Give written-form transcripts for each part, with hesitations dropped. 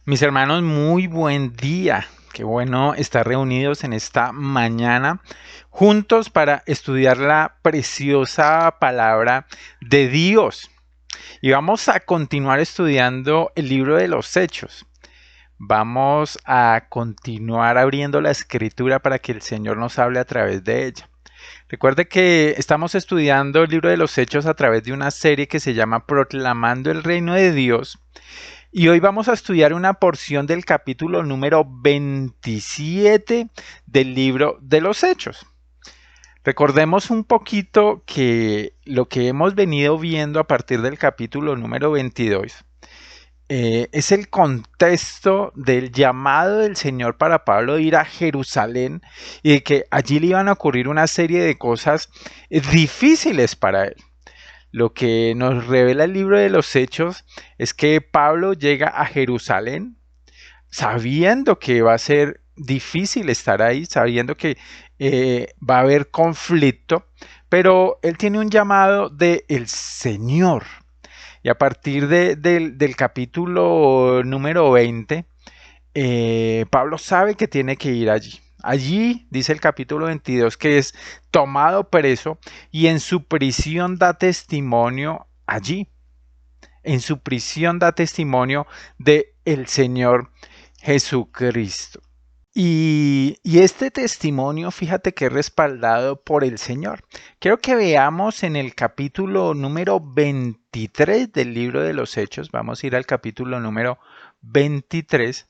Mis hermanos, muy buen día. Qué bueno estar reunidos en esta mañana juntos para estudiar la preciosa palabra de Dios. Y vamos a continuar estudiando el libro de los Hechos. Vamos a continuar abriendo la escritura para que el Señor nos hable a través de ella. Recuerde que estamos estudiando el libro de los Hechos a través de una serie que se llama Proclamando el Reino de Dios. Y hoy vamos a estudiar una porción del capítulo número 27 del libro de los Hechos. Recordemos un poquito que lo que hemos venido viendo a partir del capítulo número 22 es el contexto del llamado del Señor para Pablo de ir a Jerusalén y de que allí le iban a ocurrir una serie de cosas difíciles para él. Lo que nos revela el libro de los Hechos es que Pablo llega a Jerusalén sabiendo que va a ser difícil estar ahí, sabiendo que va a haber conflicto, pero él tiene un llamado del Señor. Y a partir del capítulo número 20, Pablo sabe que tiene que ir allí. Allí dice el capítulo 22 que es tomado preso y en su prisión da testimonio allí. En su prisión da testimonio de el Señor Jesucristo. Y este testimonio, fíjate que es respaldado por el Señor. Quiero que veamos en el capítulo número 23 del libro de los Hechos, vamos a ir al capítulo número 23,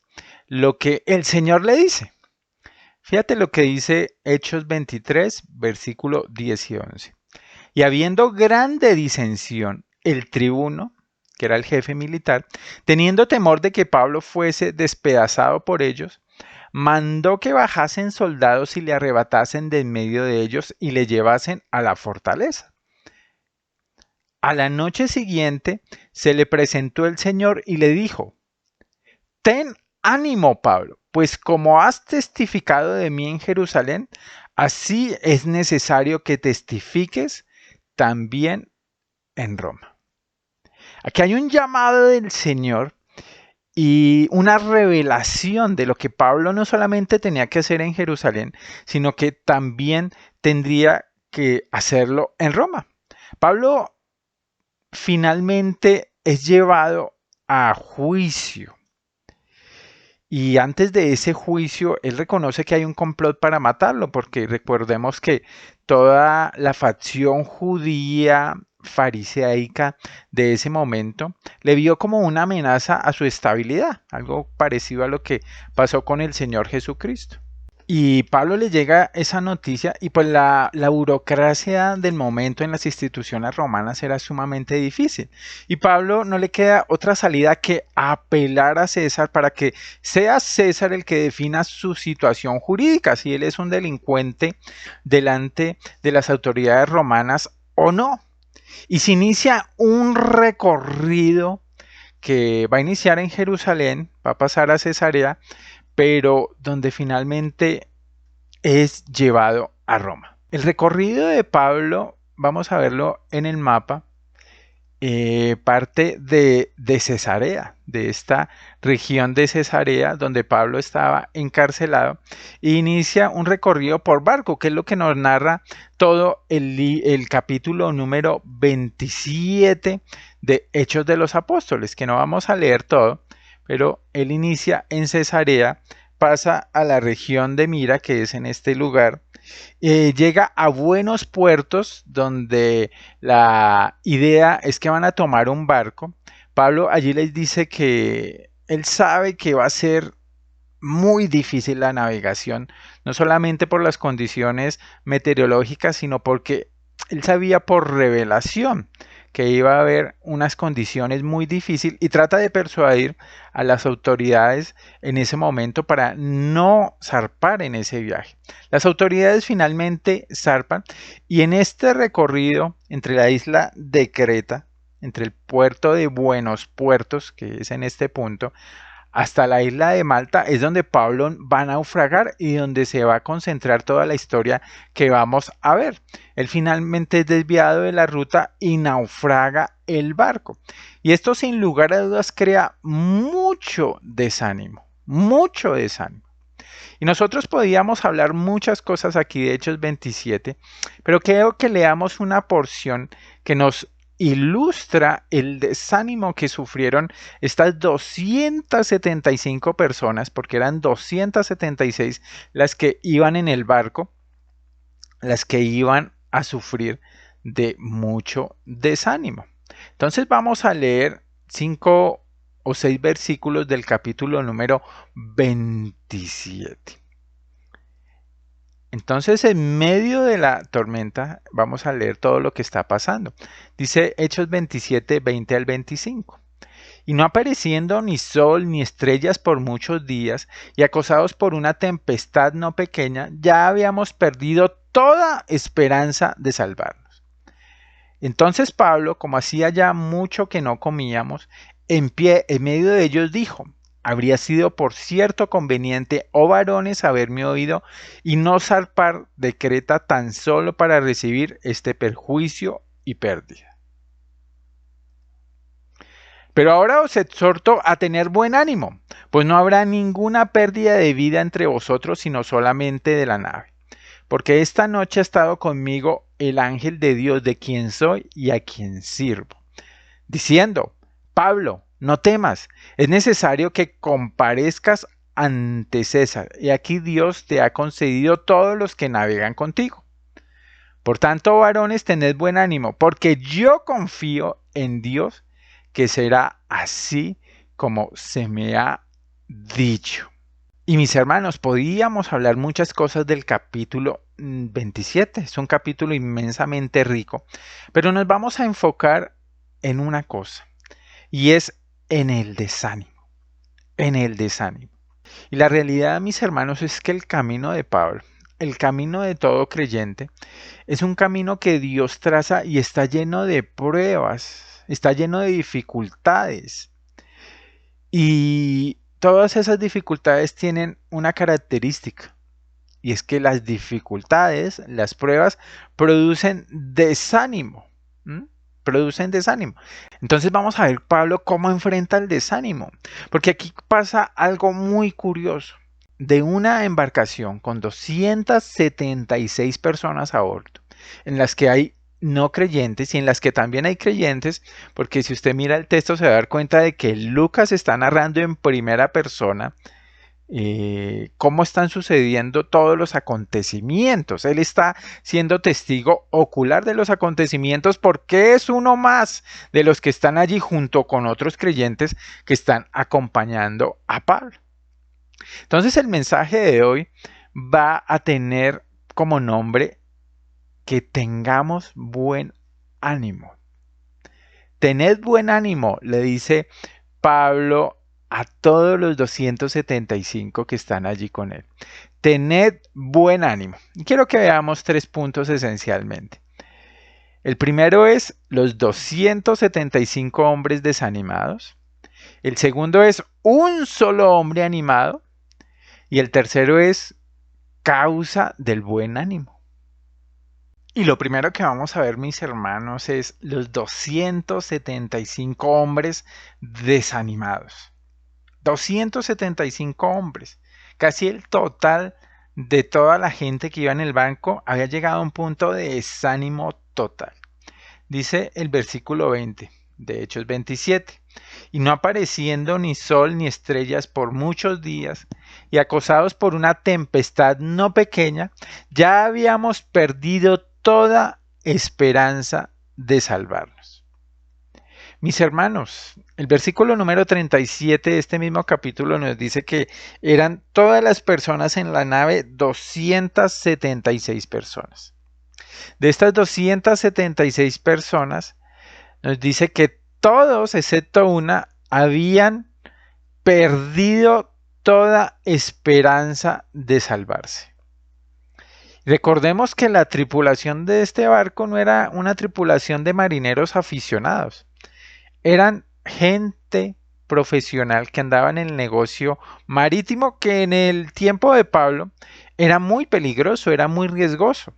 lo que el Señor le dice. Fíjate lo que dice Hechos 23, versículo 10 y 11. Y habiendo grande disensión, el tribuno, que era el jefe militar, teniendo temor de que Pablo fuese despedazado por ellos, mandó que bajasen soldados y le arrebatasen de en medio de ellos y le llevasen a la fortaleza. A la noche siguiente se le presentó el Señor y le dijo: Ten ánimo, Pablo, pues como has testificado de mí en Jerusalén, así es necesario que testifiques también en Roma. Aquí hay un llamado del Señor y una revelación de lo que Pablo no solamente tenía que hacer en Jerusalén, sino que también tendría que hacerlo en Roma. Pablo finalmente es llevado a juicio. Y antes de ese juicio, él reconoce que hay un complot para matarlo, porque recordemos que toda la facción judía fariseica de ese momento le vio como una amenaza a su estabilidad, algo parecido a lo que pasó con el Señor Jesucristo. Y Pablo le llega esa noticia y pues la burocracia del momento en las instituciones romanas era sumamente difícil. Y Pablo no le queda otra salida que apelar a César para que sea César el que defina su situación jurídica, si él es un delincuente delante de las autoridades romanas o no. Y se inicia un recorrido que va a iniciar en Jerusalén, va a pasar a Cesarea, pero donde finalmente es llevado a Roma. El recorrido de Pablo, vamos a verlo en el mapa, parte de Cesarea, de esta región de Cesarea donde Pablo estaba encarcelado, e inicia un recorrido por barco, que es lo que nos narra todo el capítulo número 27 de Hechos de los Apóstoles, que no vamos a leer todo, pero él inicia en Cesarea, pasa a la región de Mira, que es en este lugar, llega a buenos puertos donde la idea es que van a tomar un barco. Pablo allí les dice que él sabe que va a ser muy difícil la navegación, no solamente por las condiciones meteorológicas, sino porque él sabía por revelación que iba a haber unas condiciones muy difíciles y trata de persuadir a las autoridades en ese momento para no zarpar en ese viaje. Las autoridades finalmente zarpan y en este recorrido entre la isla de Creta, entre el puerto de Buenos Puertos, que es en este punto, hasta la isla de Malta es donde Pablo va a naufragar y donde se va a concentrar toda la historia que vamos a ver. Él finalmente es desviado de la ruta y naufraga el barco. Y esto sin lugar a dudas crea mucho desánimo, mucho desánimo. Y nosotros podíamos hablar muchas cosas aquí de Hechos 27, pero creo que leamos una porción que nos ilustra el desánimo que sufrieron estas 275 personas, porque eran 276 las que iban en el barco, las que iban a sufrir de mucho desánimo. Entonces vamos a leer 5 o 6 versículos del capítulo número 27. Entonces, en medio de la tormenta, vamos a leer todo lo que está pasando. Dice Hechos 27, 20 al 25. Y no apareciendo ni sol ni estrellas por muchos días, y acosados por una tempestad no pequeña, ya habíamos perdido toda esperanza de salvarnos. Entonces Pablo, como hacía ya mucho que no comíamos, en pie en medio de ellos dijo: habría sido por cierto conveniente, oh varones, haberme oído y no zarpar de Creta tan solo para recibir este perjuicio y pérdida. Pero ahora os exhorto a tener buen ánimo, pues no habrá ninguna pérdida de vida entre vosotros, sino solamente de la nave. Porque esta noche ha estado conmigo el ángel de Dios, de quien soy y a quien sirvo, diciendo: Pablo, no temas, es necesario que comparezcas ante César, y aquí Dios te ha concedido todos los que navegan contigo. Por tanto, varones, tened buen ánimo, porque yo confío en Dios que será así como se me ha dicho. Y mis hermanos, podíamos hablar muchas cosas del capítulo 27, es un capítulo inmensamente rico, pero nos vamos a enfocar en una cosa, y es en el desánimo, en el desánimo. Y la realidad, mis hermanos, es que el camino de Pablo, el camino de todo creyente, es un camino que Dios traza y está lleno de pruebas, está lleno de dificultades. Y todas esas dificultades tienen una característica, y es que las dificultades, las pruebas, producen desánimo. Producen desánimo. Entonces vamos a ver Pablo cómo enfrenta el desánimo, porque aquí pasa algo muy curioso. De una embarcación con 276 personas a bordo, en las que hay no creyentes y en las que también hay creyentes, porque si usted mira el texto se va a dar cuenta de que Lucas está narrando en primera persona cómo están sucediendo todos los acontecimientos. Él está siendo testigo ocular de los acontecimientos porque es uno más de los que están allí junto con otros creyentes que están acompañando a Pablo. Entonces el mensaje de hoy va a tener como nombre que tengamos buen ánimo. Tened buen ánimo, le dice Pablo a todos los 275 que están allí con él. Tened buen ánimo. Y quiero que veamos 3 puntos esencialmente. El primero es los 275 hombres desanimados. El segundo es un solo hombre animado. Y el tercero es causa del buen ánimo. Y lo primero que vamos a ver, mis hermanos, es los 275 hombres desanimados. 275 hombres, casi el total de toda la gente que iba en el barco había llegado a un punto de desánimo total. Dice el versículo 20 de Hechos 27, y no apareciendo ni sol ni estrellas por muchos días, y acosados por una tempestad no pequeña, ya habíamos perdido toda esperanza de salvarnos. Mis hermanos, el versículo número 37 de este mismo capítulo nos dice que eran todas las personas en la nave 276 personas. De estas 276 personas, nos dice que todos, excepto una, habían perdido toda esperanza de salvarse. Recordemos que la tripulación de este barco no era una tripulación de marineros aficionados. Eran gente profesional que andaba en el negocio marítimo que en el tiempo de Pablo era muy peligroso, era muy riesgoso.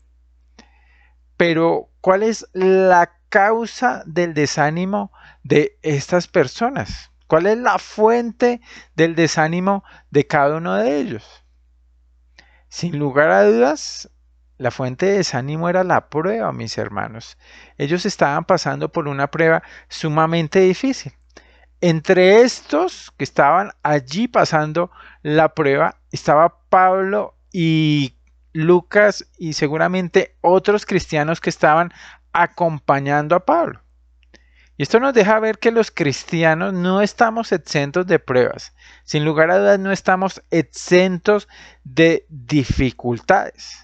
Pero, ¿cuál es la causa del desánimo de estas personas? ¿Cuál es la fuente del desánimo de cada uno de ellos? Sin lugar a dudas, la fuente de desánimo era la prueba, mis hermanos. Ellos estaban pasando por una prueba sumamente difícil. Entre estos que estaban allí pasando la prueba, estaba Pablo y Lucas y seguramente otros cristianos que estaban acompañando a Pablo. Y esto nos deja ver que los cristianos no estamos exentos de pruebas. Sin lugar a dudas, no estamos exentos de dificultades.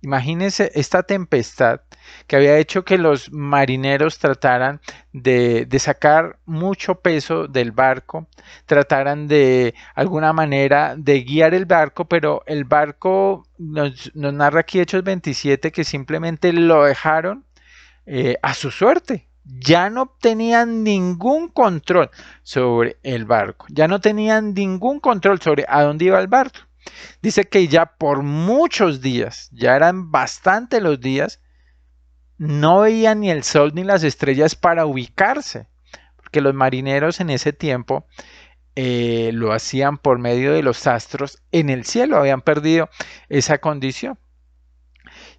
Imagínense esta tempestad que había hecho que los marineros trataran de sacar mucho peso del barco, trataran de alguna manera de guiar el barco, pero el barco nos narra aquí Hechos 27 que simplemente lo dejaron a su suerte. Ya no tenían ningún control sobre el barco, ya no tenían ningún control sobre a dónde iba el barco. Dice que ya por muchos días, ya eran bastante los días, no veían ni el sol ni las estrellas para ubicarse, porque los marineros en ese tiempo lo hacían por medio de los astros en el cielo, habían perdido esa condición.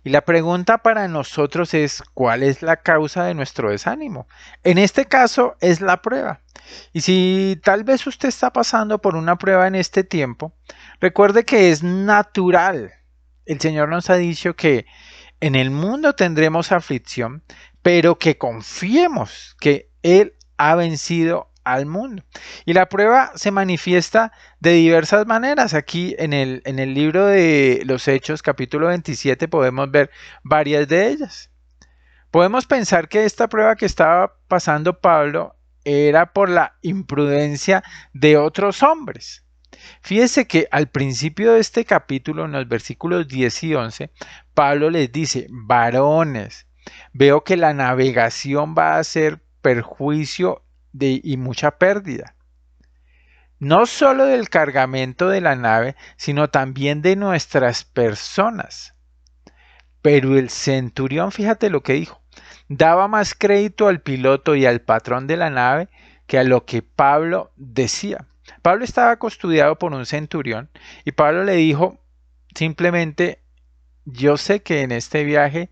Y la pregunta para nosotros es, ¿cuál es la causa de nuestro desánimo? En este caso es la prueba. Y si tal vez usted está pasando por una prueba en este tiempo, recuerde que es natural. El Señor nos ha dicho que en el mundo tendremos aflicción, pero que confiemos que Él ha vencido al mundo. Y la prueba se manifiesta de diversas maneras. Aquí en el libro de los Hechos, capítulo 27, podemos ver varias de ellas. Podemos pensar que esta prueba que estaba pasando Pablo era por la imprudencia de otros hombres. Fíjese que al principio de este capítulo, en los versículos 10 y 11, Pablo les dice, varones, veo que la navegación va a ser perjuicio y mucha pérdida. No solo del cargamento de la nave, sino también de nuestras personas. Pero el centurión, fíjate lo que dijo, daba más crédito al piloto y al patrón de la nave que a lo que Pablo decía. Pablo estaba custodiado por un centurión y Pablo le dijo simplemente, yo sé que en este viaje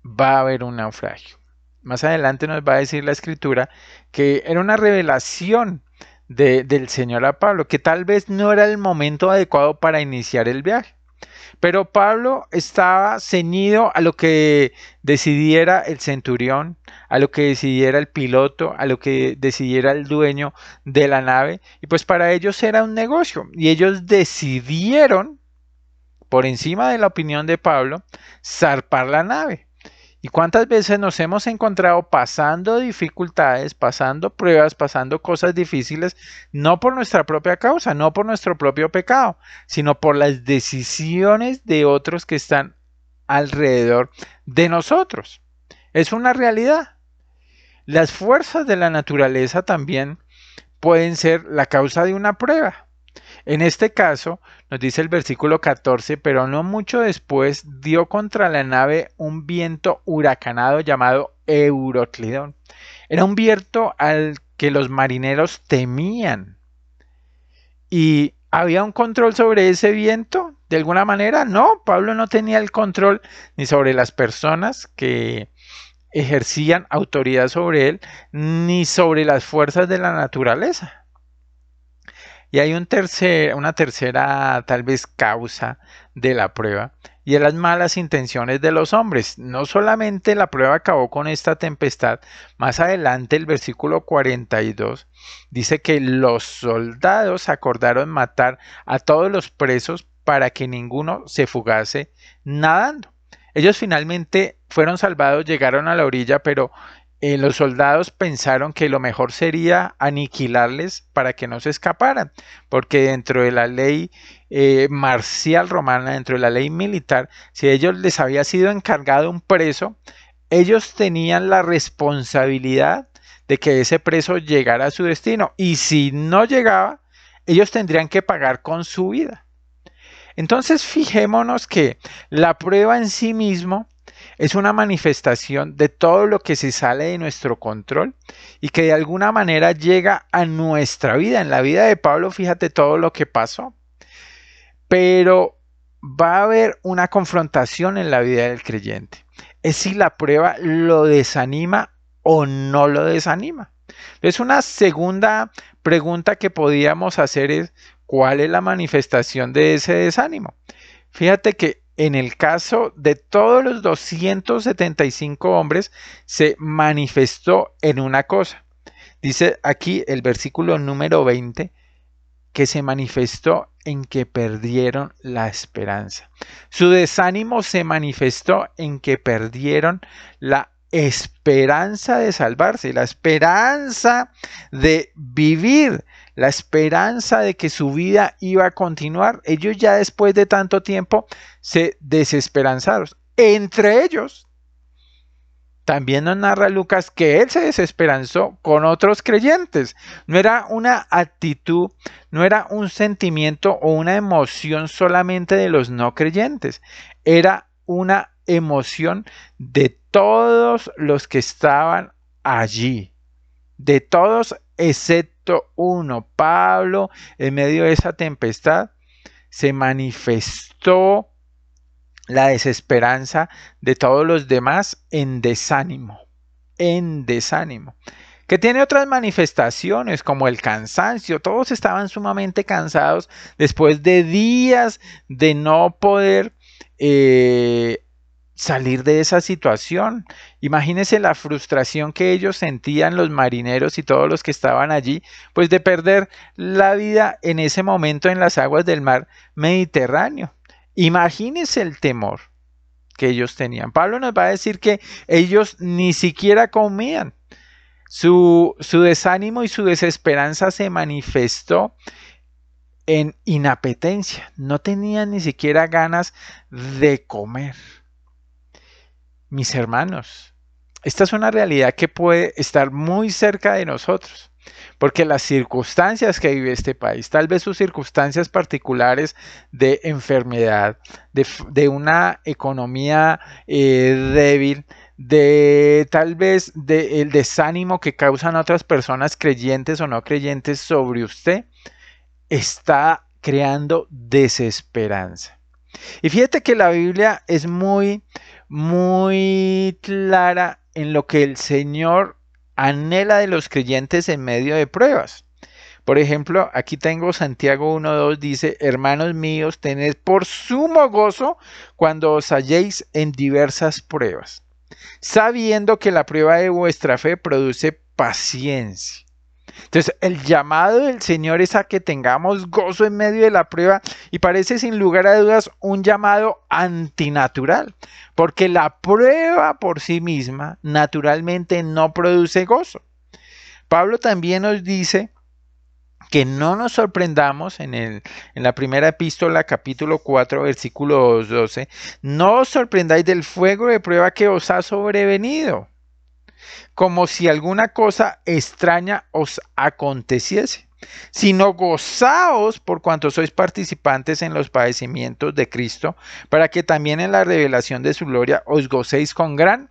va a haber un naufragio. Más adelante nos va a decir la escritura que era una revelación del Señor a Pablo, que tal vez no era el momento adecuado para iniciar el viaje. Pero Pablo estaba ceñido a lo que decidiera el centurión, a lo que decidiera el piloto, a lo que decidiera el dueño de la nave. Y pues para ellos era un negocio. Y ellos decidieron, por encima de la opinión de Pablo, zarpar la nave. ¿Y cuántas veces nos hemos encontrado pasando dificultades, pasando pruebas, pasando cosas difíciles, no por nuestra propia causa, no por nuestro propio pecado, sino por las decisiones de otros que están alrededor de nosotros? Es una realidad. Las fuerzas de la naturaleza también pueden ser la causa de una prueba. En este caso, nos dice el versículo 14, pero no mucho después dio contra la nave un viento huracanado llamado Euroclidón. Era un viento al que los marineros temían. ¿Y había un control sobre ese viento? De alguna manera, no. Pablo no tenía el control ni sobre las personas que ejercían autoridad sobre él, ni sobre las fuerzas de la naturaleza. Y hay una tercera tal vez causa de la prueba, y es las malas intenciones de los hombres. No solamente la prueba acabó con esta tempestad, más adelante el versículo 42 dice que los soldados acordaron matar a todos los presos para que ninguno se fugase nadando. Ellos finalmente fueron salvados, llegaron a la orilla, pero los soldados pensaron que lo mejor sería aniquilarles para que no se escaparan, porque dentro de la ley marcial romana, dentro de la ley militar, si a ellos les había sido encargado un preso, ellos tenían la responsabilidad de que ese preso llegara a su destino. Y si no llegaba, ellos tendrían que pagar con su vida. Entonces, fijémonos que la prueba en sí mismo es una manifestación de todo lo que se sale de nuestro control y que de alguna manera llega a nuestra vida. En la vida de Pablo, fíjate todo lo que pasó. Pero va a haber una confrontación en la vida del creyente. Es si la prueba lo desanima o no lo desanima. Es una segunda pregunta que podíamos hacer es, ¿cuál es la manifestación de ese desánimo? Fíjate que en el caso de todos los 275 hombres se manifestó en una cosa. Dice aquí el versículo número 20 que se manifestó en que perdieron la esperanza. Su desánimo se manifestó en que perdieron la esperanza de salvarse, la esperanza de vivir, la esperanza de que su vida iba a continuar. Ellos ya después de tanto tiempo se desesperanzaron. Entre ellos, también nos narra Lucas que él se desesperanzó con otros creyentes. No era una actitud, no era un sentimiento o una emoción solamente de los no creyentes. Era una emoción de todos los que estaban allí. De todos excepto uno. Pablo, en medio de esa tempestad, se manifestó la desesperanza de todos los demás en desánimo, que tiene otras manifestaciones como el cansancio. Todos estaban sumamente cansados después de días de no poder salir de esa situación. Imagínense la frustración que ellos sentían, los marineros y todos los que estaban allí, pues de perder la vida en ese momento en las aguas del mar Mediterráneo. Imagínense el temor que ellos tenían. Pablo nos va a decir que ellos ni siquiera comían. Su desánimo y su desesperanza se manifestó en inapetencia. No tenían ni siquiera ganas de comer. Mis hermanos, esta es una realidad que puede estar muy cerca de nosotros. Porque las circunstancias que vive este país, tal vez sus circunstancias particulares de enfermedad, de una economía débil, de tal vez del desánimo que causan otras personas creyentes o no creyentes sobre usted, está creando desesperanza. Y fíjate que la Biblia es muy, muy clara en lo que el Señor anhela de los creyentes en medio de pruebas. Por ejemplo, aquí tengo Santiago 1:2, dice, hermanos míos, tened por sumo gozo cuando os halléis en diversas pruebas, sabiendo que la prueba de vuestra fe produce paciencia. Entonces, el llamado del Señor es a que tengamos gozo en medio de la prueba y parece sin lugar a dudas un llamado antinatural, porque la prueba por sí misma naturalmente no produce gozo. Pablo también nos dice que no nos sorprendamos en la primera epístola, capítulo 4, versículo 12, no os sorprendáis del fuego de prueba que os ha sobrevenido, como si alguna cosa extraña os aconteciese, sino gozaos por cuanto sois participantes en los padecimientos de Cristo, para que también en la revelación de su gloria os gocéis con gran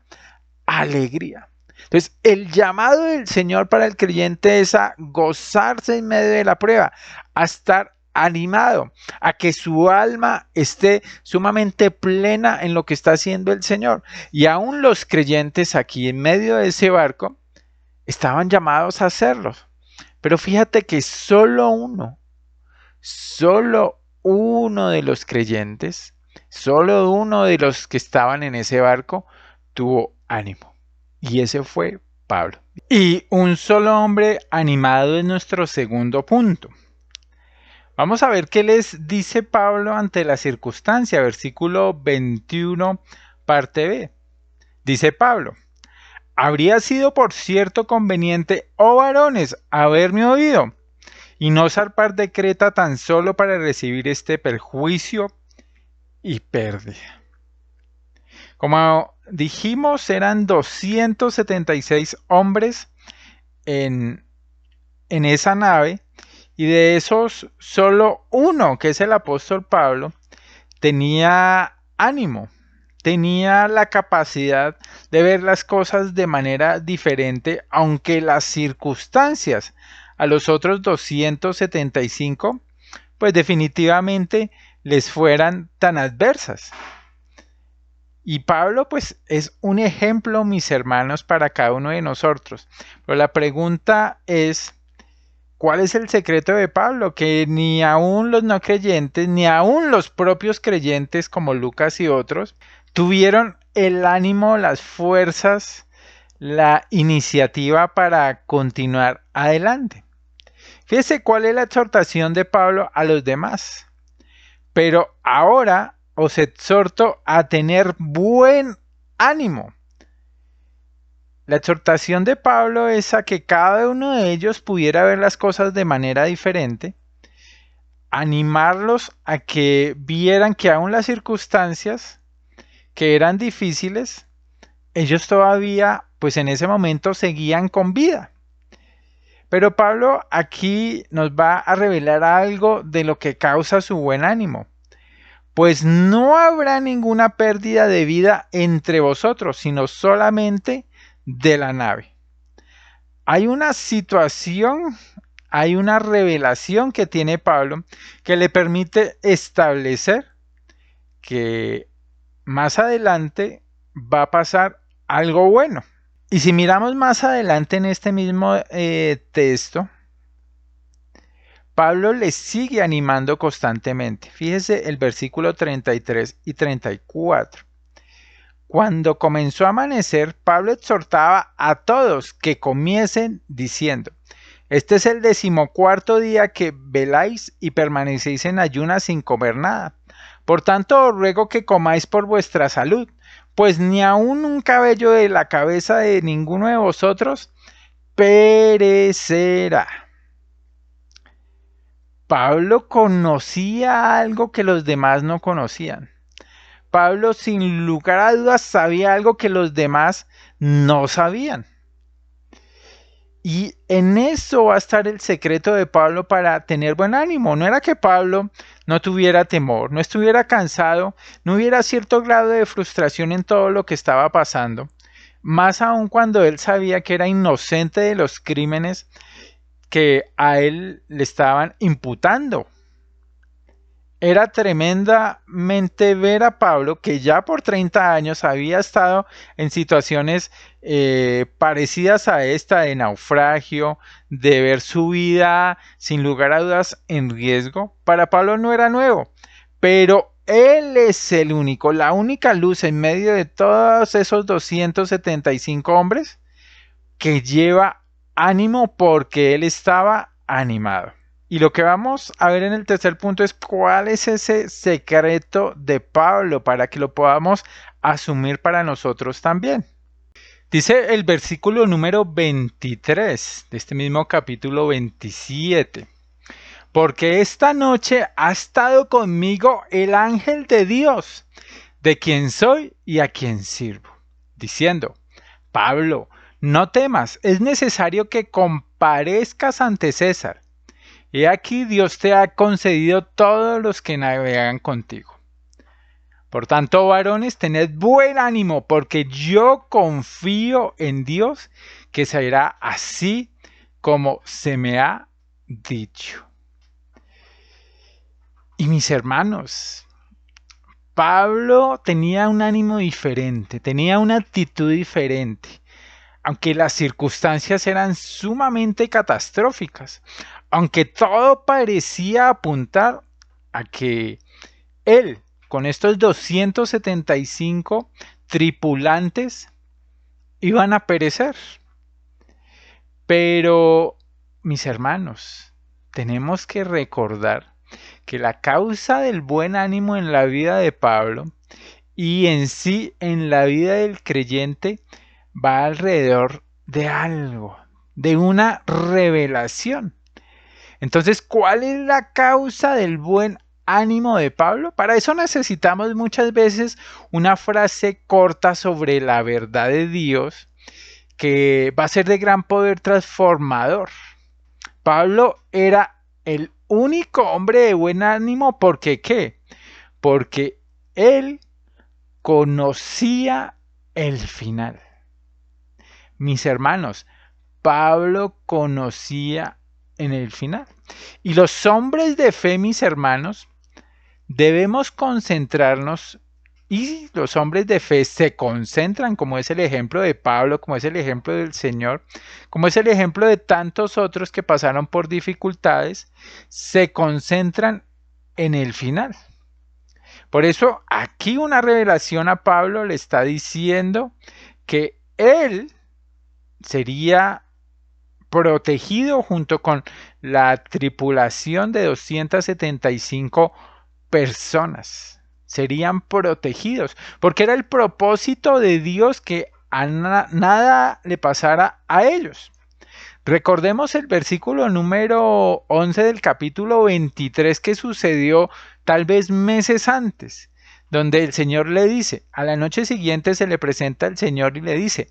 alegría. Entonces, el llamado del Señor para el creyente es a gozarse en medio de la prueba, a estar animado, a que su alma esté sumamente plena en lo que está haciendo el Señor. Y aún los creyentes aquí en medio de ese barco estaban llamados a hacerlo. Pero fíjate que solo uno de los creyentes, solo uno de los que estaban en ese barco tuvo ánimo. Y ese fue Pablo. Y un solo hombre animado es nuestro segundo punto. Vamos a ver qué les dice Pablo ante la circunstancia, versículo 21, parte B. Dice Pablo, habría sido por cierto conveniente, oh varones, haberme oído, y no zarpar de Creta tan solo para recibir este perjuicio y pérdida. Como dijimos, eran 276 hombres en, en esa nave, y de esos solo uno, que es el apóstol Pablo, tenía ánimo, tenía la capacidad de ver las cosas de manera diferente, aunque las circunstancias a los otros 275, pues definitivamente les fueran tan adversas. Y Pablo, pues, es un ejemplo, mis hermanos, para cada uno de nosotros. Pero la pregunta es, ¿cuál es el secreto de Pablo? Que ni aun los no creyentes, ni aun los propios creyentes como Lucas y otros, tuvieron el ánimo, las fuerzas, la iniciativa para continuar adelante. Fíjese cuál es la exhortación de Pablo a los demás. Pero ahora os exhorto a tener buen ánimo. La exhortación de Pablo es a que cada uno de ellos pudiera ver las cosas de manera diferente, animarlos a que vieran que aún las circunstancias que eran difíciles, ellos todavía, pues en ese momento seguían con vida. Pero Pablo aquí nos va a revelar algo de lo que causa su buen ánimo. Pues no habrá ninguna pérdida de vida entre vosotros, sino solamente de la nave. Hay una situación, hay una revelación que tiene Pablo que le permite establecer que más adelante va a pasar algo bueno. Y si miramos más adelante en este mismo texto, Pablo les sigue animando constantemente. Fíjese el versículo 33 y 34. Cuando comenzó a amanecer, Pablo exhortaba a todos que comiesen diciendo: este es el 14º día que veláis y permanecéis en ayunas sin comer nada. Por tanto, os ruego que comáis por vuestra salud, pues ni aun un cabello de la cabeza de ninguno de vosotros perecerá. Pablo conocía algo que los demás no conocían. Pablo, sin lugar a dudas, sabía algo que los demás no sabían. Y en eso va a estar el secreto de Pablo para tener buen ánimo. No era que Pablo no tuviera temor, no estuviera cansado, no hubiera cierto grado de frustración en todo lo que estaba pasando. Más aún cuando él sabía que era inocente de los crímenes que a él le estaban imputando. Era tremendamente ver a Pablo, que ya por 30 años había estado en situaciones parecidas a esta, de naufragio, de ver su vida sin lugar a dudas en riesgo. Para Pablo no era nuevo, pero él es el único, la única luz en medio de todos esos 275 hombres que lleva ánimo, porque él estaba animado. Y lo que vamos a ver en el tercer punto es cuál es ese secreto de Pablo para que lo podamos asumir para nosotros también. Dice el versículo número 23 de este mismo capítulo 27. Porque esta noche ha estado conmigo el ángel de Dios, de quien soy y a quien sirvo, diciendo: Pablo, no temas, es necesario que comparezcas ante César. Y aquí Dios te ha concedido todos los que navegan contigo. Por tanto, varones, tened buen ánimo, porque yo confío en Dios, que será así como se me ha dicho. Y mis hermanos, Pablo tenía un ánimo diferente, tenía una actitud diferente, aunque las circunstancias eran sumamente catastróficas, aunque todo parecía apuntar a que él, con estos 275 tripulantes, iban a perecer. Pero, mis hermanos, tenemos que recordar que la causa del buen ánimo en la vida de Pablo y en sí en la vida del creyente va alrededor de algo, de una revelación. Entonces, ¿cuál es la causa del buen ánimo de Pablo? Para eso necesitamos muchas veces una frase corta sobre la verdad de Dios que va a ser de gran poder transformador. Pablo era el único hombre de buen ánimo, ¿porque qué? Porque él conocía el final. Mis hermanos, Pablo conocía en el final. Y los hombres de fe, mis hermanos, debemos concentrarnos, y los hombres de fe se concentran, como es el ejemplo de Pablo, como es el ejemplo del Señor, como es el ejemplo de tantos otros que pasaron por dificultades, se concentran en el final. Por eso aquí una revelación a Pablo le está diciendo que él sería protegido junto con la tripulación de 275 personas. Serían protegidos, porque era el propósito de Dios que nada le pasara a ellos. Recordemos el versículo número 11 del capítulo 23 que sucedió tal vez meses antes, donde el Señor le dice, a la noche siguiente se le presenta el Señor y le dice,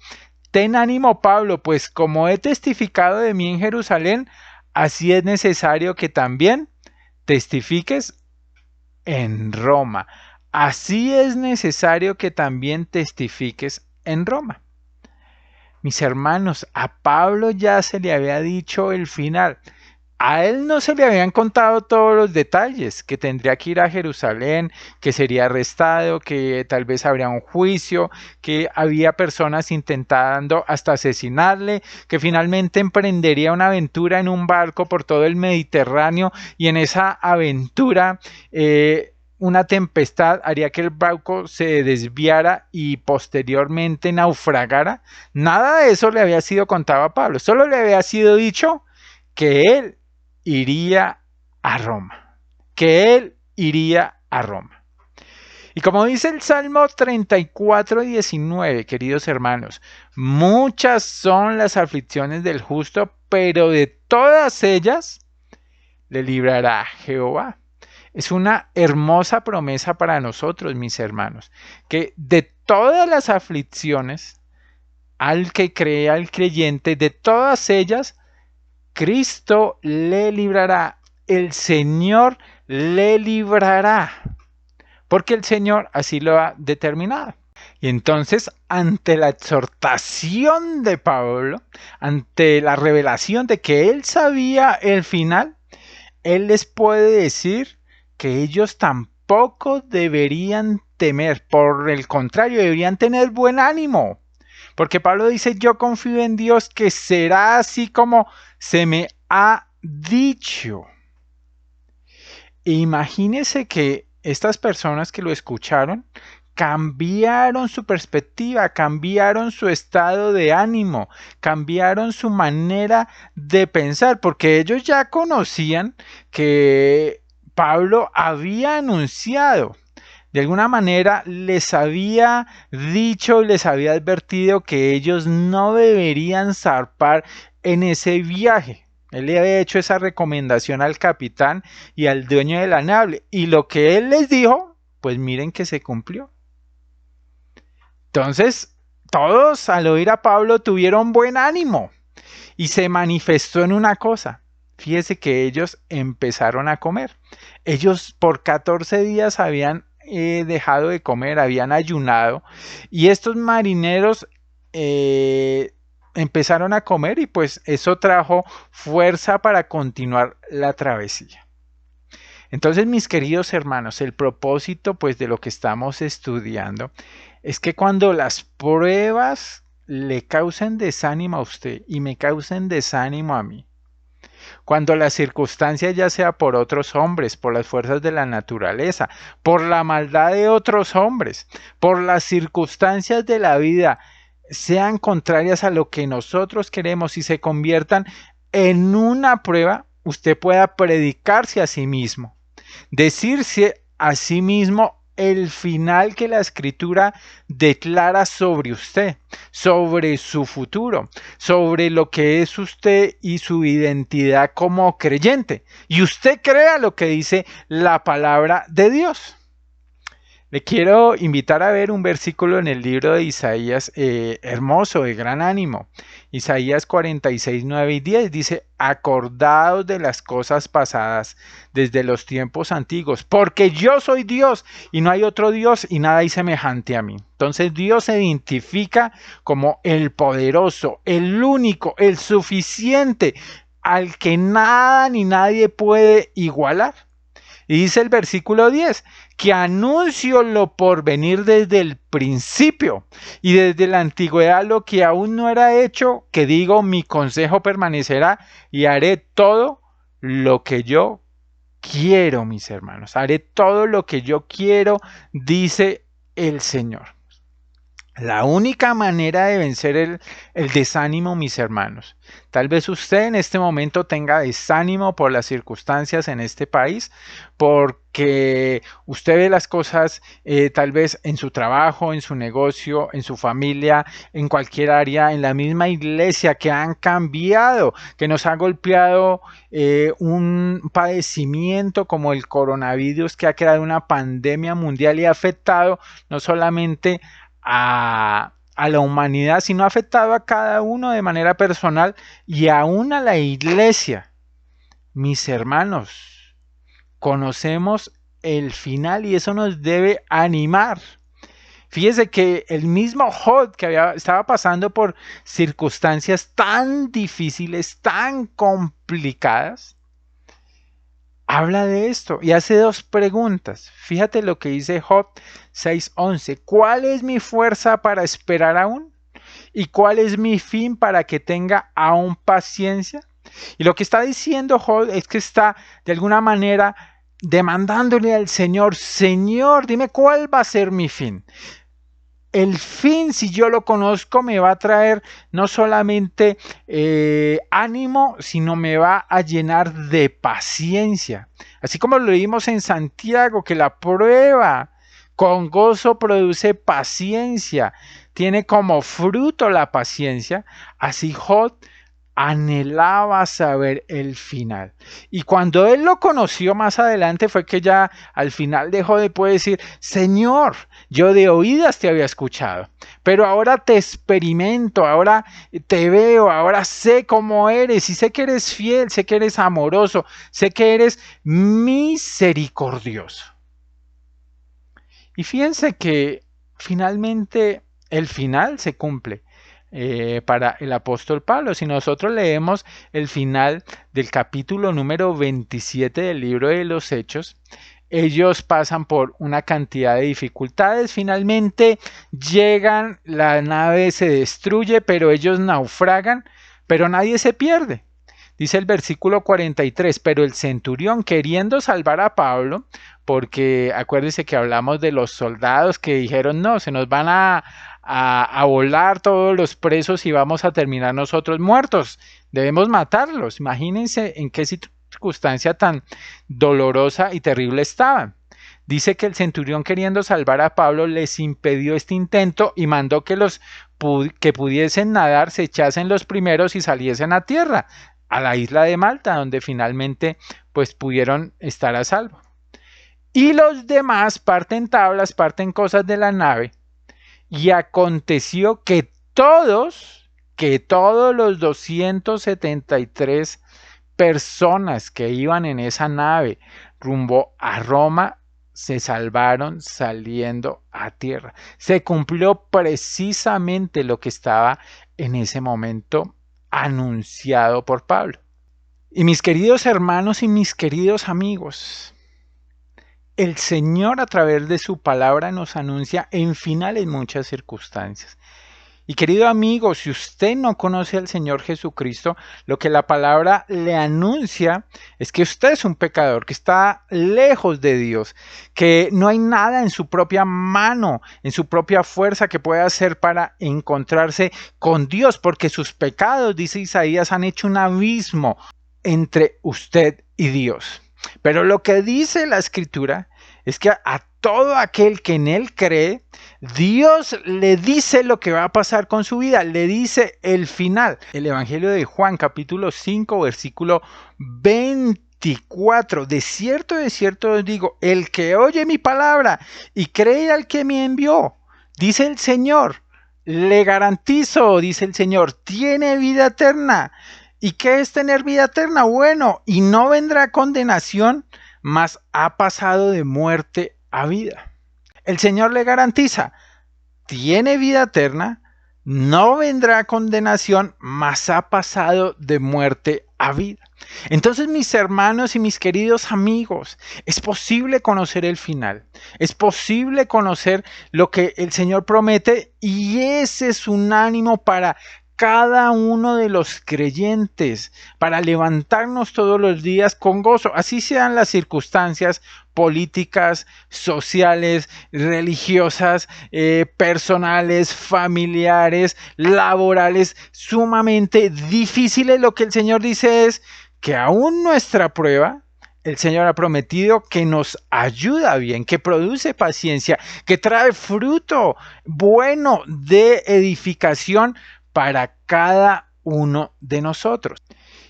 ten ánimo, Pablo, pues como he testificado de mí en Jerusalén, así es necesario que también testifiques en Roma. Así es necesario que también testifiques en Roma. Mis hermanos, a Pablo ya se le había dicho el final. A él no se le habían contado todos los detalles, que tendría que ir a Jerusalén, que sería arrestado, que tal vez habría un juicio, que había personas intentando hasta asesinarle, que finalmente emprendería una aventura en un barco por todo el Mediterráneo y en esa aventura una tempestad haría que el barco se desviara y posteriormente naufragara. Nada de eso le había sido contado a Pablo, solo le había sido dicho que él iría a Roma, que él iría a Roma. Y como dice el Salmo 34:19, queridos hermanos, muchas son las aflicciones del justo, pero de todas ellas le librará Jehová. Es una hermosa promesa para nosotros, mis hermanos, que de todas las aflicciones, al que cree, al creyente, de todas ellas, Cristo le librará, el Señor le librará, porque el Señor así lo ha determinado. Y entonces, ante la exhortación de Pablo, ante la revelación de que él sabía el final, él les puede decir que ellos tampoco deberían temer, por el contrario, deberían tener buen ánimo. Porque Pablo dice, yo confío en Dios que será así como se me ha dicho. Imagínese que estas personas que lo escucharon cambiaron su perspectiva, cambiaron su estado de ánimo, cambiaron su manera de pensar, porque ellos ya conocían que Pablo había anunciado, de alguna manera les había dicho, les había advertido que ellos no deberían zarpar en ese viaje. Él le había hecho esa recomendación al capitán y al dueño de la nave. Y lo que él les dijo, pues miren que se cumplió. Entonces, todos al oír a Pablo tuvieron buen ánimo y se manifestó en una cosa. Fíjese que ellos empezaron a comer. Ellos por 14 días habían dejado de comer, habían ayunado, y estos marineros empezaron a comer y pues eso trajo fuerza para continuar la travesía. Entonces, mis queridos hermanos, el propósito pues de lo que estamos estudiando es que cuando las pruebas le causen desánimo a usted y me causen desánimo a mí, cuando la circunstancia ya sea por otros hombres, por las fuerzas de la naturaleza, por la maldad de otros hombres, por las circunstancias de la vida, sean contrarias a lo que nosotros queremos y se conviertan en una prueba, usted pueda predicarse a sí mismo, decirse a sí mismo el final que la Escritura declara sobre usted, sobre su futuro, sobre lo que es usted y su identidad como creyente. Y usted crea lo que dice la palabra de Dios. Le quiero invitar a ver un versículo en el libro de Isaías, hermoso, de gran ánimo. Isaías 46, 9 y 10 dice, acordaos de las cosas pasadas desde los tiempos antiguos, porque yo soy Dios y no hay otro Dios y nada hay semejante a mí. Entonces Dios se identifica como el poderoso, el único, el suficiente, al que nada ni nadie puede igualar. Y dice el versículo 10, que anuncio lo por venir desde el principio y desde la antigüedad lo que aún no era hecho, que digo, mi consejo permanecerá y haré todo lo que yo quiero, mis hermanos. Haré todo lo que yo quiero, dice el Señor. La única manera de vencer el desánimo, mis hermanos. Tal vez usted en este momento tenga desánimo por las circunstancias en este país, porque usted ve las cosas tal vez en su trabajo, en su negocio, en su familia, en cualquier área, en la misma iglesia, que han cambiado, que nos ha golpeado un padecimiento como el coronavirus, que ha creado una pandemia mundial y ha afectado no solamente a la humanidad, sino ha afectado a cada uno de manera personal y aún a la iglesia. Mis hermanos, conocemos el final y eso nos debe animar. Fíjese que el mismo Job que estaba pasando por circunstancias tan difíciles, tan complicadas, habla de esto y hace dos preguntas. Fíjate lo que dice Job 6:11. ¿Cuál es mi fuerza para esperar aún? ¿Y cuál es mi fin para que tenga aún paciencia? Y lo que está diciendo Job es que está de alguna manera demandándole al Señor, Señor, dime cuál va a ser mi fin. El fin, si yo lo conozco, me va a traer no solamente ánimo, sino me va a llenar de paciencia. Así como lo vimos en Santiago, que la prueba con gozo produce paciencia, tiene como fruto la paciencia, así Job anhelaba saber el final. Y cuando él lo conoció más adelante fue que ya al final dejó de poder decir, Señor, yo de oídas te había escuchado, pero ahora te experimento, ahora te veo, ahora sé cómo eres y sé que eres fiel, sé que eres amoroso, sé que eres misericordioso. Y fíjense que finalmente el final se cumple. Para el apóstol Pablo. Si nosotros leemos el final del capítulo número 27 del libro de los Hechos, ellos pasan por una cantidad de dificultades, finalmente llegan, la nave se destruye, pero ellos naufragan, pero nadie se pierde. Dice el versículo 43, pero el centurión queriendo salvar a Pablo, porque acuérdense que hablamos de los soldados que dijeron, no, se nos van a volar todos los presos y vamos a terminar nosotros muertos, debemos matarlos. Imagínense en qué circunstancia tan dolorosa y terrible estaban. Dice que el centurión queriendo salvar a Pablo les impidió este intento y mandó que los que pudiesen nadar se echasen los primeros y saliesen a tierra, a la isla de Malta, donde finalmente pues pudieron estar a salvo. Y los demás parten tablas, parten cosas de la nave, y aconteció que todos los 273 personas que iban en esa nave rumbo a Roma se salvaron saliendo a tierra. Se cumplió precisamente lo que estaba en ese momento anunciado por Pablo. Y mis queridos hermanos y mis queridos amigos, el Señor a través de su palabra nos anuncia en finales muchas circunstancias. Y querido amigo, si usted no conoce al Señor Jesucristo, lo que la palabra le anuncia es que usted es un pecador, que está lejos de Dios, que no hay nada en su propia mano, en su propia fuerza que pueda hacer para encontrarse con Dios, porque sus pecados, dice Isaías, han hecho un abismo entre usted y Dios. Pero lo que dice la Escritura es que a todo aquel que en él cree, Dios le dice lo que va a pasar con su vida, le dice el final. El Evangelio de Juan, capítulo 5, versículo 20 24. De cierto os digo, el que oye mi palabra y cree al que me envió, dice el Señor, le garantizo, dice el Señor, tiene vida eterna. ¿Y qué es tener vida eterna? Bueno, y no vendrá condenación, mas ha pasado de muerte a vida. El Señor le garantiza, tiene vida eterna, no vendrá condenación, mas ha pasado de muerte a vida. Entonces, mis hermanos y mis queridos amigos, es posible conocer el final, es posible conocer lo que el Señor promete, y ese es un ánimo para cada uno de los creyentes, para levantarnos todos los días con gozo, así sean las circunstancias políticas, sociales, religiosas, personales, familiares, laborales, sumamente difíciles. Lo que el Señor dice es que aún nuestra prueba, el Señor ha prometido que nos ayuda bien, que produce paciencia, que trae fruto bueno de edificación para cada uno de nosotros.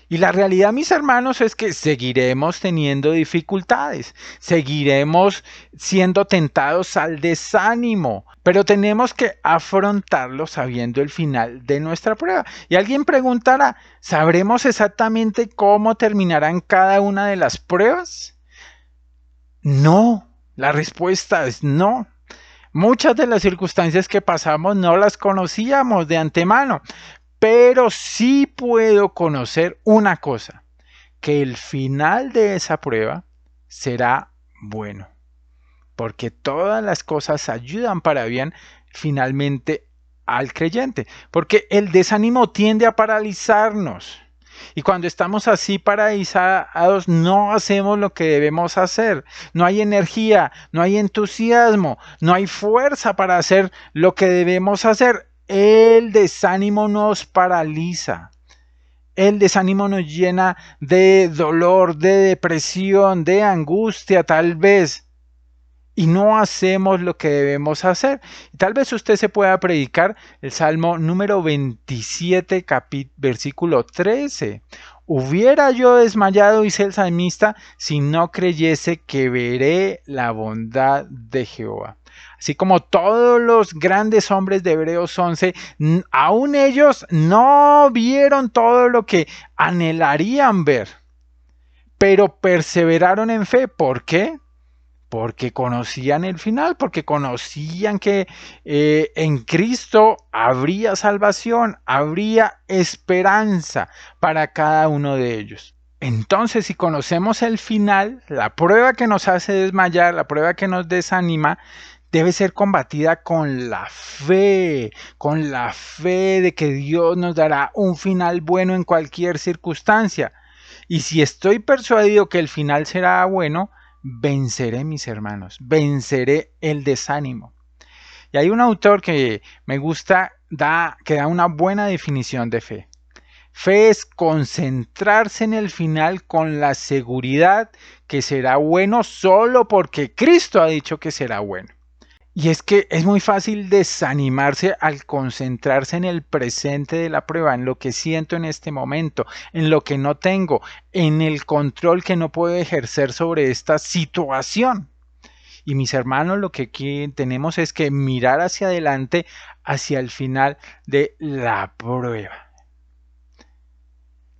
Y la realidad, mis hermanos, es que seguiremos teniendo dificultades, seguiremos siendo tentados al desánimo, pero tenemos que afrontarlo sabiendo el final de nuestra prueba. Y alguien preguntará, ¿sabremos exactamente cómo terminarán cada una de las pruebas? No, la respuesta es no. Muchas de las circunstancias que pasamos no las conocíamos de antemano, pero sí puedo conocer una cosa, que el final de esa prueba será bueno, porque todas las cosas ayudan para bien finalmente al creyente, porque el desánimo tiende a paralizarnos. Y cuando estamos así paralizados, no hacemos lo que debemos hacer. No hay energía, no hay entusiasmo, no hay fuerza para hacer lo que debemos hacer. El desánimo nos paraliza. El desánimo nos llena de dolor, de depresión, de angustia tal vez. Y no hacemos lo que debemos hacer. Tal vez usted se pueda predicar el Salmo número 27, versículo 13. Hubiera yo desmayado, dice el salmista, si no creyese que veré la bondad de Jehová. Así como todos los grandes hombres de Hebreos 11, aún ellos no vieron todo lo que anhelarían ver, pero perseveraron en fe. ¿Por qué? Porque conocían el final, porque conocían que en Cristo habría salvación, habría esperanza para cada uno de ellos. Entonces, si conocemos el final, la prueba que nos hace desmayar, la prueba que nos desanima, debe ser combatida con la fe de que Dios nos dará un final bueno en cualquier circunstancia. Y si estoy persuadido que el final será bueno, venceré, mis hermanos, venceré el desánimo. Y hay un autor que me gusta, que da una buena definición de fe. Fe es concentrarse en el final con la seguridad que será bueno solo porque Cristo ha dicho que será bueno. Y es que es muy fácil desanimarse al concentrarse en el presente de la prueba, en lo que siento en este momento, en lo que no tengo, en el control que no puedo ejercer sobre esta situación. Y mis hermanos, lo que aquí tenemos es que mirar hacia adelante, hacia el final de la prueba.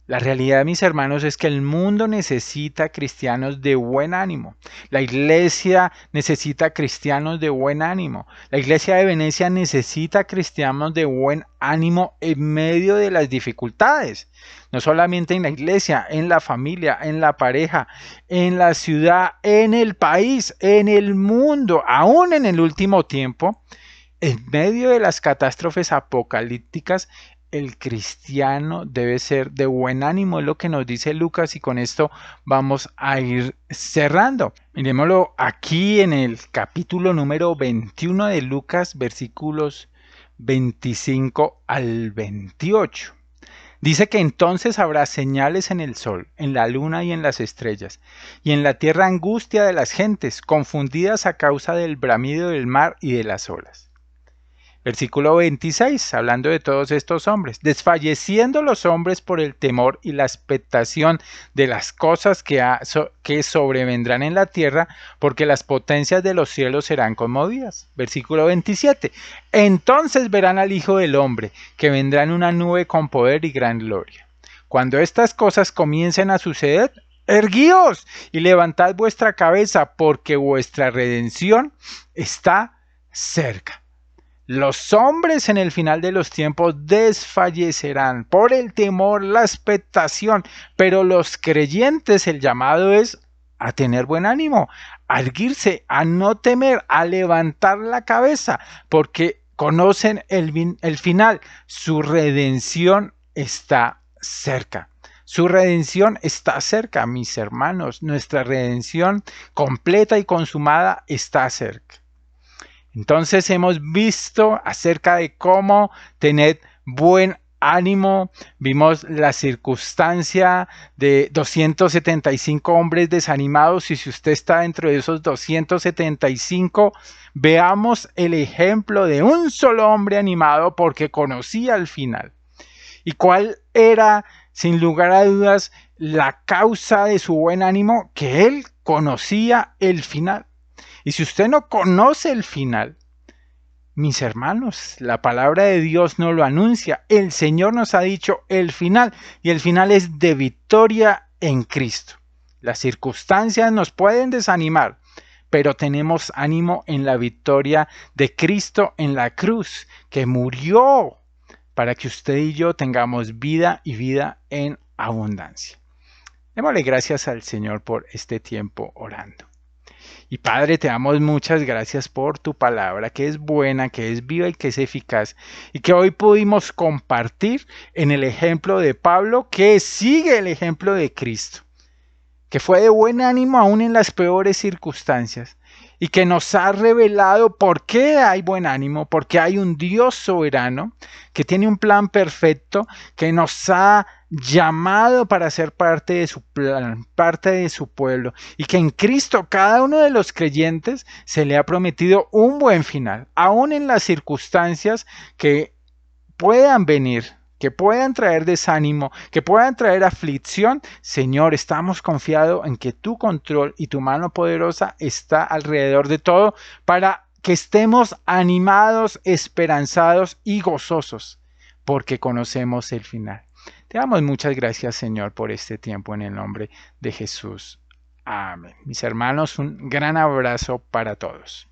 La realidad, mis hermanos, es que el mundo necesita cristianos de buen ánimo. La iglesia necesita cristianos de buen ánimo. La iglesia de Venecia necesita cristianos de buen ánimo en medio de las dificultades. No solamente en la iglesia, en la familia, en la pareja, en la ciudad, en el país, en el mundo, aún en el último tiempo, en medio de las catástrofes apocalípticas. El cristiano debe ser de buen ánimo, es lo que nos dice Lucas, y con esto vamos a ir cerrando. Miremoslo aquí en el capítulo número 21 de Lucas, versículos 25 al 28. Dice que entonces habrá señales en el sol, en la luna y en las estrellas, y en la tierra angustia de las gentes, confundidas a causa del bramido del mar y de las olas. Versículo 26, hablando de todos estos hombres. Desfalleciendo los hombres por el temor y la expectación de las cosas que sobrevendrán en la tierra, porque las potencias de los cielos serán conmovidas. Versículo 27. Entonces verán al Hijo del Hombre, que vendrá en una nube con poder y gran gloria. Cuando estas cosas comiencen a suceder, erguíos y levantad vuestra cabeza, porque vuestra redención está cerca. Los hombres en el final de los tiempos desfallecerán por el temor, la expectación, pero los creyentes, el llamado es a tener buen ánimo, a erguirse, a no temer, a levantar la cabeza, porque conocen el final. Su redención está cerca. Su redención está cerca, mis hermanos. Nuestra redención completa y consumada está cerca. Entonces hemos visto acerca de cómo tener buen ánimo. Vimos la circunstancia de 275 hombres desanimados, y si usted está dentro de esos 275, veamos el ejemplo de un solo hombre animado porque conocía el final. ¿Y cuál era, sin lugar a dudas, la causa de su buen ánimo? Que él conocía el final. Y si usted no conoce el final, mis hermanos, la palabra de Dios nos lo anuncia. El Señor nos ha dicho el final, y el final es de victoria en Cristo. Las circunstancias nos pueden desanimar, pero tenemos ánimo en la victoria de Cristo en la cruz, que murió para que usted y yo tengamos vida y vida en abundancia. Démosle gracias al Señor por este tiempo orando. Y Padre, te damos muchas gracias por tu palabra, que es buena, que es viva y que es eficaz, y que hoy pudimos compartir en el ejemplo de Pablo, que sigue el ejemplo de Cristo, que fue de buen ánimo aún en las peores circunstancias, y que nos ha revelado por qué hay buen ánimo, porque hay un Dios soberano que tiene un plan perfecto, que nos ha llamado para ser parte de su plan, parte de su pueblo, y que en Cristo cada uno de los creyentes se le ha prometido un buen final, aún en las circunstancias que puedan venir, que puedan traer desánimo, que puedan traer aflicción. Señor, estamos confiados en que tu control y tu mano poderosa está alrededor de todo, para que estemos animados, esperanzados y gozosos, porque conocemos el final. Te damos muchas gracias, Señor, por este tiempo, en el nombre de Jesús. Amén. Mis hermanos, un gran abrazo para todos.